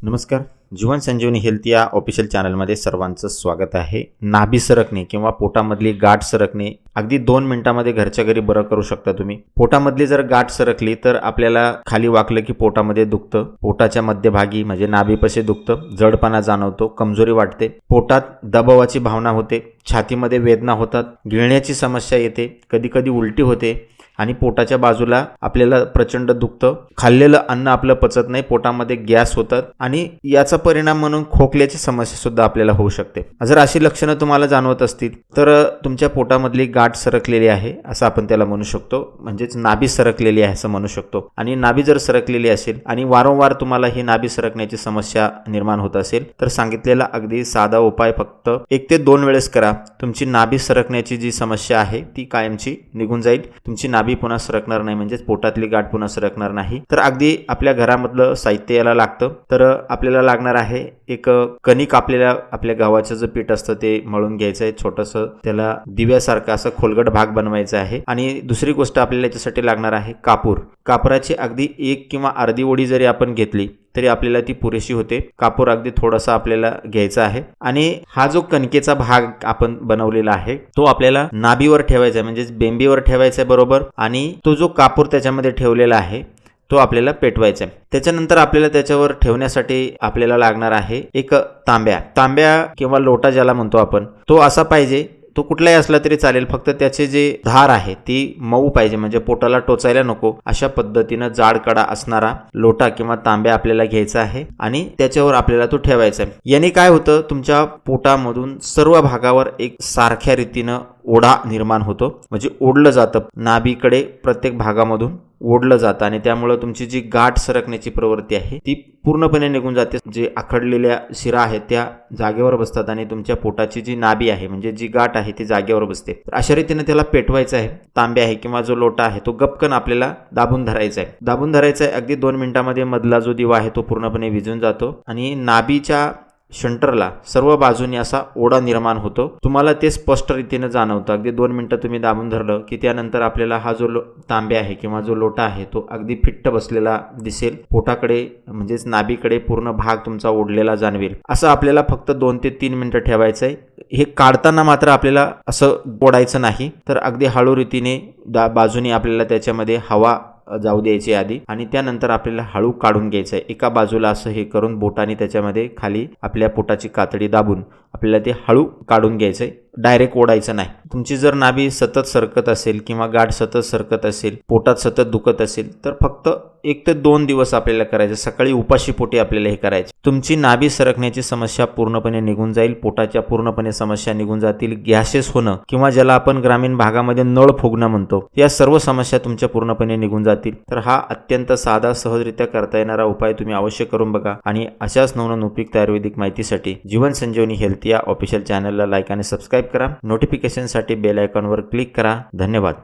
नमस्कार. जीवन संजीवनी हेल्थ या ऑफिशियल चॅनलमध्ये सर्वांचं स्वागत आहे. नाभी सरकणे किंवा पोटामधली गाठ सरकणे अगदी 2 मिनिटांमध्ये घरच्या घरी बरं करू शकता तुम्ही. पोटामधली जर गाठ सरकली तर आपल्याला खाली वाकलं की पोटामध्ये दुखतं, पोटाच्या मध्यभागी म्हणजे नाभीपाशी दुखतं, जडपणा जाणवतो, कमजोरी वाटते, पोटात दबावाची भावना होते, छातीमध्ये वेदना होतात, गिळण्याची समस्या येते, कधी कधी उलटी होते आणि पोटाच्या बाजूला आपल्याला प्रचंड दुखतं, खाल्लेलं अन्न आपलं पचत नाही, पोटामध्ये गॅस होतात आणि याचा परिणाम म्हणून खोकल्याची समस्या सुद्धा आपल्याला होऊ शकते. जर अशी लक्षणं तुम्हाला जाणवत असतील तर तुमच्या पोटामधली गाठ सरकलेली आहे असं आपण त्याला म्हणू शकतो, म्हणजेच नाभी सरकलेली आहे असं म्हणू शकतो. आणि नाभी जर सरकलेली असेल आणि वारंवार तुम्हाला ही नाभी सरकण्याची समस्या निर्माण होत असेल तर सांगितलेला अगदी साधा उपाय फक्त 1 ते 2 वेळेस करा. तुमची नाभी सरकण्याची जी समस्या आहे ती कायमची निघून जाईल. तुमची नाभी पुन्हा सरकणार नाही, म्हणजेच पोटातली गाठ पुन्हा सरकणार नाही. तर अगदी आपल्या घरामधलं साहित्य याला लागतं. तर आपल्याला लागणार आहे एक कणिक. आपल्याला आपल्या गव्हाचं जे पीठ असतं ते मळून घ्यायचं आहे, छोटंसं त्याला दिव्यासारखं असं खोलगट भाग बनवायचा आहे. आणि दुसरी गोष्ट आपल्याला याच्यासाठी लागणार आहे कापूर. कापराची अगदी 1 किंवा अर्धी ओळी जरी आपण घेतली तरी आपल्याला ती पुरेशी होते. कापूर अगदी थोडासा आपल्याला घ्यायचा आहे आणि हा जो कणकेचा भाग आपण बनवलेला आहे तो आपल्याला नाभीवर ठेवायचा आहे, म्हणजेच बेंबीवर ठेवायचा आहे बरोबर. आणि तो जो कापूर त्याच्यामध्ये ठेवलेला आहे तो आपल्याला पेटवायचा आहे. त्याच्यानंतर आपल्याला त्याच्यावर ठेवण्यासाठी आपल्याला लागणार आहे एक तांब्या किंवा लोटा ज्याला म्हणतो आपण, तो असा पाहिजे. तो कुठलाही असला तरी चालेल, फक्त त्याचे जे धार आहे ती मऊ पाहिजे, म्हणजे पोटाला टोचायला नको. अशा पद्धतीनं जाड कडा असणारा लोटा किंवा तांब्या आपल्याला घ्यायचा आहे आणि त्याच्यावर आपल्याला तो ठेवायचा आहे. याने काय होतं, तुमच्या पोटामधून सर्व भागावर एक सारख्या रीतीनं ओढा निर्माण होतो, म्हणजे ओढलं जातं नाभीकडे, प्रत्येक भागामधून ओढलं जातं आणि त्यामुळं तुमची जी गाठ सरकण्याची प्रवृत्ती आहे ती पूर्णपणे निघून जाते. जे आखडलेल्या शिरा आहेत त्या जागेवर बसतात आणि तुमच्या पोटाची जी नाभी आहे म्हणजे जी गाठ आहे ती जागेवर बसते. तर अशा रीतीने त्याला पेटवायचं आहे. तांब्या आहे किंवा जो लोटा आहे तो गपकन आपल्याला दाबून धरायचा आहे. अगदी 2 मिनिटांमध्ये मधला जो दिवा आहे तो पूर्णपणे विझून जातो आणि नाभीच्या शंटरला सर्व बाजूनी असा ओढा निर्माण होतो. तुम्हाला ते स्पष्ट रीतीने जाणवतं. अगदी 2 मिनिटं तुम्ही दाबून धरलं की त्यानंतर आपल्याला हा जो तांब्या आहे किंवा जो लोटा आहे तो अगदी फिट्ट बसलेला दिसेल. पोटाकडे म्हणजेच नाभीकडे पूर्ण भाग तुमचा ओढलेला जाणवेल. असं आपल्याला फक्त 2 ते 3 मिनिटं ठेवायचं आहे. हे काढताना मात्र आपल्याला असं ओढायचं नाही, तर अगदी हळू रीतीने बाजूने आपल्याला त्याच्यामध्ये हवा जाऊ द्यायची आधी आणि त्यानंतर आपल्याला हळू काढून घ्यायचं आहे. एका बाजूला असं हे करून बोटाने त्याच्यामध्ये खाली आपल्या पोटाची कातडी दाबून आपल्याला ते हळू काढून घ्यायचं आहे. डायरेक्ट ओढायचं नाही. तुमची जर नाभी सतत सरकत असेल किंवा गाठ सतत सरकत असेल, पोटात सतत दुखत असेल तर फक्त 1 ते 2 दिवस आपल्याला करायचं. सकाळी उपाशी पोटी आपल्याला हे करायचे. तुमची नाभी सरकण्याची समस्या पूर्णपणे निघून जाईल. पोटाच्या पूर्णपणे समस्या निघून जातील. गॅसेस होणं किंवा ज्याला आपण ग्रामीण भागामध्ये नळ फुगणं म्हणतो, या सर्व समस्या तुमच्या पूर्णपणे निघून जातील. तर हा अत्यंत साधा, सहजरित्या करता येणारा उपाय तुम्ही अवश्य करून बघा. आणि अशाच नवनवीन उपयुक्त आयुर्वेदिक माहितीसाठी जीवन संजीवनी हेल्थ या ऑफिशियल चॅनलला लाईक आणि सबस्क्राईब करा. नोटिफिकेशनसाठी बेल आयकॉनवर क्लिक करा. धन्यवाद.